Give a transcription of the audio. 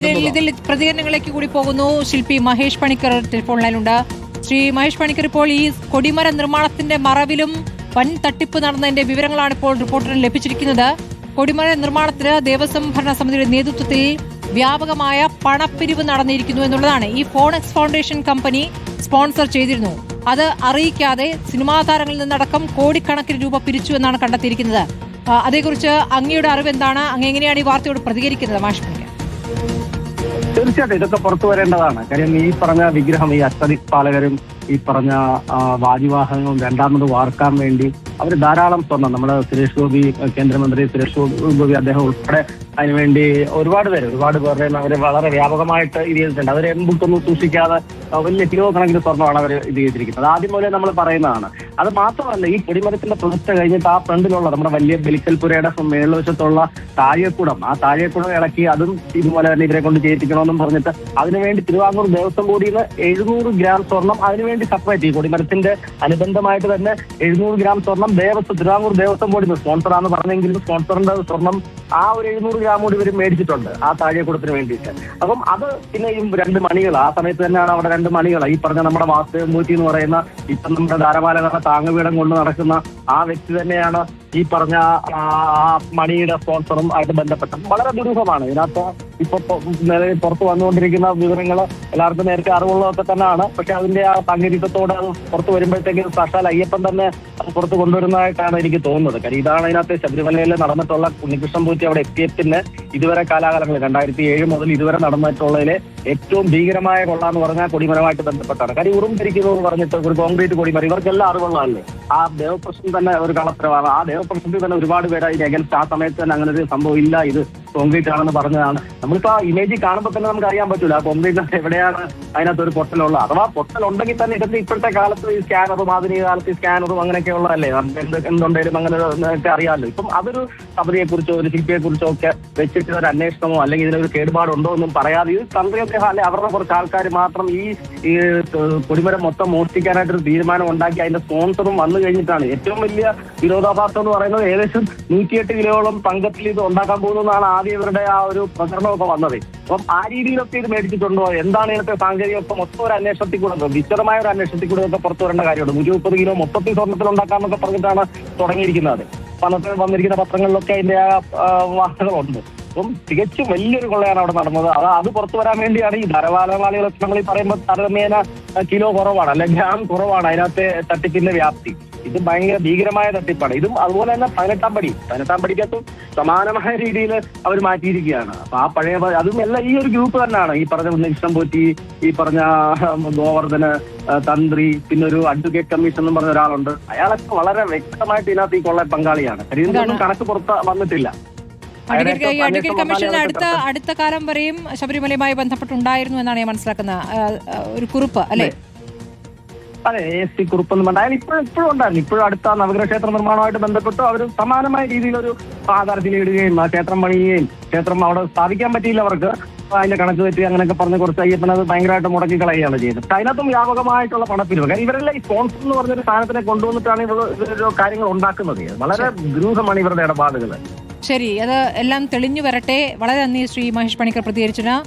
ഇതിൽ പ്രതികരണങ്ങളിലേക്ക് കൂടി പോകുന്നു. ശില്പി മഹേഷ് പണിക്കർ ടെലിഫോൺ ലൈനിലുണ്ട്. ശ്രീ മഹേഷ് പണിക്കർ, ഇപ്പോൾ ഈ കൊടിമര നിർമ്മാണത്തിന്റെ മറവിലും വൻ തട്ടിപ്പ് നടന്നതിന്റെ വിവരങ്ങളാണ് ഇപ്പോൾ റിപ്പോർട്ടറിന് ലഭിച്ചിരിക്കുന്നത്. കൊടിമര നിർമ്മാണത്തിന് ദേവസ്വം ഭരണസമിതിയുടെ നേതൃത്വത്തിൽ വ്യാപകമായ പണപ്പിരിവ് നടന്നിരിക്കുന്നു എന്നുള്ളതാണ്. ഈ ഫോണെക്സ് ഫൗണ്ടേഷൻ കമ്പനി സ്പോൺസർ ചെയ്തിരുന്നു. അത് അറിയിക്കാതെ സിനിമാ താരങ്ങളിൽ നിന്നടക്കം കോടിക്കണക്കിന് രൂപ പിരിച്ചു എന്നാണ് കണ്ടെത്തിയിരിക്കുന്നത്. അതേക്കുറിച്ച് അങ്ങയുടെ അറിവ് എന്താണ്? അങ്ങ് എങ്ങനെയാണ് ഈ വാർത്തയോട് പ്രതികരിക്കുന്നത്? മഹേഷ് പണിക്കർ. തീർച്ചയായിട്ടും ഇതൊക്കെ പുറത്തു വരേണ്ടതാണ്. കാര്യം ഈ പറഞ്ഞ വിഗ്രഹം, ഈ അഷ്ടദിക്പാലകരും ഈ പറഞ്ഞ വാജിവാഹനവും രണ്ടാമത് വാർക്കാൻ വേണ്ടി അവർ ധാരാളം സ്വർണം, നമ്മുടെ സുരേഷ് ഗോപി, കേന്ദ്രമന്ത്രി സുരേഷ് ഗോപി അദ്ദേഹം ഉൾപ്പെടെ അതിനുവേണ്ടി ഒരുപാട് പേരുടെ അവർ വളരെ വ്യാപകമായിട്ട് ഇത് ചെയ്തിട്ടുണ്ട്. അവർ എമ്പുക്കൊന്നും സൂക്ഷിക്കാതെ വലിയ കിലോ കണക്കിന് സ്വർണ്ണമാണ് അവർ ഇത് ചെയ്തിരിക്കുന്നത്. ആദ്യം പോലെ നമ്മൾ പറയുന്നതാണ്. അത് മാത്രമല്ല, ഈ കൊടിമരത്തിന്റെ പ്രതിഷ്ഠ കഴിഞ്ഞിട്ട് ആ ഫ്രണ്ടിലുള്ള നമ്മുടെ വലിയ ബലിക്കൽപുരയുടെ മേളുവശത്തുള്ള താഴെക്കുടം, ആ താഴെക്കുടം ഇളക്കി അതും ഇതുപോലെ തന്നെ ഇവരെ കൊണ്ട് ചെയ്യിപ്പിക്കണമെന്നും പറഞ്ഞിട്ട് അതിനുവേണ്ടി തിരുവാങ്കൂർ ദേവസ്വം ബോർഡിൽ നിന്ന് 700 ഗ്രാം സ്വർണം അതിനുവേണ്ടി സെപ്പറേറ്റ്, ഈ കൊടിമരത്തിന്റെ അനുബന്ധമായിട്ട് തന്നെ 700 ഗ്രാം സ്വർണം തിരുവാങ്കൂർ ദേവസ്വം ബോർഡിൽ നിന്ന് സ്പോൺസറാന്ന് പറഞ്ഞെങ്കിലും സ്പോൺസറിന്റെ സ്വർണം ആ ഒരു 700 ഗ്രാം കൂടി ഇവർ മേടിച്ചിട്ടുണ്ട് ആ താഴെക്കുടത്തിന് വേണ്ടിയിട്ട്. അപ്പം അത് പിന്നെ ഈ 2 മണികൾ, ആ സമയത്ത് തന്നെയാണ് അവിടെ 2 മണികൾ, ഈ പറഞ്ഞ നമ്മുടെ വാസുദേവമൂർത്തി എന്ന് പറയുന്ന ഇപ്പം നമ്മുടെ ധാരപാലകരുടെ താങ്ങുപീഠം കൊണ്ട് നടക്കുന്ന ആ വ്യക്തി തന്നെയാണ് ഈ പറഞ്ഞ ആ മണിയുടെ സ്പോൺസറും ആയിട്ട് ബന്ധപ്പെട്ടത്. വളരെ ദുരൂഹമാണ്. ഇതിനകത്ത് ഇപ്പൊ പുറത്തു വന്നുകൊണ്ടിരിക്കുന്ന വിവരങ്ങൾ എല്ലാവർക്കും നേരത്തെ അറിവുള്ളതൊക്കെ തന്നെയാണ്. പക്ഷെ അതിന്റെ ആ സാങ്കേതികത്തോടെ അത് പുറത്തു വരുമ്പോഴത്തേക്ക് സാക്ഷാൽ അയ്യപ്പൻ തന്നെ അത് പുറത്ത് കൊണ്ടുവരുന്നതായിട്ടാണ് എനിക്ക് തോന്നുന്നത്. കാര്യം ഇതാണ് അതിനകത്ത് ശബരിമലയിൽ നടന്നിട്ടുള്ള ഉണ്ണികൃഷ്ണൻ പൂറ്റി അവിടെ എത്തിയതിന് ഇതുവരെ കാലാകാലങ്ങളിൽ 2007 മുതൽ ഇതുവരെ നടന്നിട്ടുള്ളതിലെ ഏറ്റവും ഭീകരമായ കൊള്ളാന്ന് പറഞ്ഞാൽ കൊടിമരമായിട്ട് ബന്ധപ്പെട്ടാണ്. കാര്യം ഉറും ധരിക്കുന്നു എന്ന് പറഞ്ഞിട്ട് ഒരു കോൺക്രീറ്റ് കൊടിമരം ഇവർക്കെല്ലാം അറിവുള്ളതല്ലേ. ആ ദേവപ്രശ്നം തന്നെ ഒരു കളത്രമാണ്. ആ ദേവപ്രശ്നത്തിൽ തന്നെ ഒരുപാട് പേര് അതിന് എഗൻസ്റ്റ് ആ സമയത്ത് തന്നെ അങ്ങനെ ഒരു സംഭവം ഇല്ല, ഇത് കോൺക്രീറ്റ് ആണെന്ന് പറഞ്ഞതാണ്. നമ്മളിപ്പോ ആ ഇമേജ് കാണുമ്പോൾ തന്നെ നമുക്ക് അറിയാൻ പറ്റൂല ആ കോൺക്രീറ്റ് എവിടെയാണ് അതിനകത്ത് ഒരു പൊട്ടലുള്ള. അഥവാ പൊട്ടൽ ഉണ്ടെങ്കിൽ തന്നെ ഇതൊക്കെ ഇപ്പോഴത്തെ കാലത്ത് ഈ സ്കാനറും ആധുനിക കാലത്ത് ഈ സ്കാനറും അങ്ങനെയൊക്കെ ഉള്ളതല്ലേ, നമുക്ക് എന്തുണ്ടെങ്കിലും അങ്ങനെ ഒക്കെ അറിയാമല്ലോ. ഇപ്പം അതൊരു സമിതിയെ കുറിച്ചോ ഒരു ശില്പിയെ കുറിച്ചോ ഒക്കെ വെച്ചിട്ട് ഒരു അന്വേഷണമോ അല്ലെങ്കിൽ ഇതിനൊരു കേടുപാടുണ്ടോ എന്നും പറയാതെ ഈ തന്ത്രിയൊക്കെ അല്ലെ അവരുടെ കുറച്ച് ആൾക്കാർ മാത്രം ഈ കൊടിമരം മൊത്തം മോഷ്ടിക്കാനായിട്ടൊരു തീരുമാനം ഉണ്ടാക്കി അതിന്റെ സ്പോൺസറും വന്നു കഴിഞ്ഞിട്ടാണ്. ഏറ്റവും വലിയ വിരോധാഭാസം എന്ന് പറയുന്നത് ഏകദേശം 108 കിലോയോളം തങ്കത്തിൽ ഇത് ഉണ്ടാക്കാൻ പോകുന്നതാണ് ആദ്യം ഇവരുടെ ആ ഒരു പ്രചരണമൊക്കെ വന്നത്. അപ്പം ആ രീതിയിലൊക്കെ ഇത് മേടിച്ചിട്ടുണ്ടോ, എന്താണ് ഇതിനകത്തെ സാങ്കേതികമൊക്കെ മൊത്തം ഒരു അന്വേഷണത്തിൽ കൂടെ, വിശദമായ ഒരു അന്വേഷണത്തിൽ കൂടെ ഒക്കെ പുറത്തു വരേണ്ട കാര്യമുണ്ട്. 130 കിലോ മൊത്തത്തിൽ സ്വർണ്ണത്തിൽ ഉണ്ടാക്കാമെന്നൊക്കെ പറഞ്ഞിട്ടാണ് തുടങ്ങിയിരിക്കുന്നത്. പണ്ടത്തെ വന്നിരിക്കുന്ന പത്രങ്ങളിലൊക്കെ അതിന്റെ ആ വാർത്തകളുണ്ട്. അപ്പം തികച്ചും വലിയൊരു കൊള്ളയാണ് അവിടെ നടന്നത്. അത് പുറത്തു വരാൻ വേണ്ടിയാണ് ഈ ധാരവാലമാളികളൊക്കെ നമ്മൾ ഈ പറയുമ്പോൾ താരതമ്യേന കിലോ കുറവാണ്, അല്ലെങ്കിൽ ഗ്രാം കുറവാണ് അതിനകത്തെ തട്ടിപ്പിന്റെ വ്യാപ്തി. ഇത് ഭയങ്കര ഭീകരമായ തട്ടിപ്പാണ്. ഇതും അതുപോലെ തന്നെ 18 പടിക്കകത്തും സമാനമായ രീതിയിൽ അവർ മാറ്റിയിരിക്കുകയാണ്. അപ്പൊ ആ പഴയ അതും എല്ലാം ഈ ഒരു ഗ്രൂപ്പ് തന്നെയാണ്. ഈ പറഞ്ഞ ഉണ്ണികൃഷ്ണൻ പോറ്റി, ഈ പറഞ്ഞ ഗോവർദ്ധന് തന്ത്രി, പിന്നെ ഒരു അഡ്വക്കേറ്റ് കമ്മീഷൻ എന്ന് പറഞ്ഞ ഒരാളുണ്ട്. അയാളൊക്കെ വളരെ വ്യക്തമായിട്ട് ഇതിനകത്ത് ഈ കൊള്ള പങ്കാളിയാണ്. ഇതിനൊന്നും കണക്ക് പുറത്ത് വന്നിട്ടില്ല. അഡ്വക്കേറ്റ് കമ്മീഷൻ അടുത്ത കാലം വരെയും ശബരിമലയുമായി ബന്ധപ്പെട്ടുണ്ടായിരുന്നു എന്നാണ് ഞാൻ മനസ്സിലാക്കുന്ന ഒരു കുറിപ്പ്, അല്ലെ? അതെ, ASC കുറിപ്പെന്ന് പറഞ്ഞാൽ ഇപ്പോഴും ഉണ്ടായിരുന്നു. ഇപ്പോഴും അടുത്ത നവഗ്രഹ ക്ഷേത്ര നിർമ്മാണവുമായിട്ട് ബന്ധപ്പെട്ട് അവർ സമാനമായ രീതിയിലൊരു ആധാരത്തിൽ ഇടുകയും ആ ക്ഷേത്രം പണിയുകയും ക്ഷേത്രം അവിടെ സ്ഥാപിക്കാൻ പറ്റിയില്ല അവർക്ക്, അതിന്റെ കണക്ക് തെറ്റി അങ്ങനെയൊക്കെ പറഞ്ഞ് കുറച്ച് അയ്യപ്പൻ അത് ഭയങ്കരമായിട്ട് മുടക്കി കളയുകയാണ് ചെയ്തത്. പക്ഷെ അതിനകത്തും വ്യാപകമായിട്ടുള്ള പണപ്പിരിവ്. കാരണം ഇവരെല്ലാം ഈ സ്പോൺസർ എന്ന് പറഞ്ഞൊരു സാധനത്തിനെ കൊണ്ടുവന്നിട്ടാണ് ഇവരൊരു കാര്യങ്ങൾ ഉണ്ടാക്കുന്നത്. വളരെ ദുരൂഹമാണ് ഇവരുടെ ഇടപാടുകൾ. ശരി, അത് എല്ലാം തെളിഞ്ഞു വരട്ടെ. വളരെ നന്ദി ശ്രീ മഹേഷ് പണിക്കർ പ്രതികരിച്ചതിന്.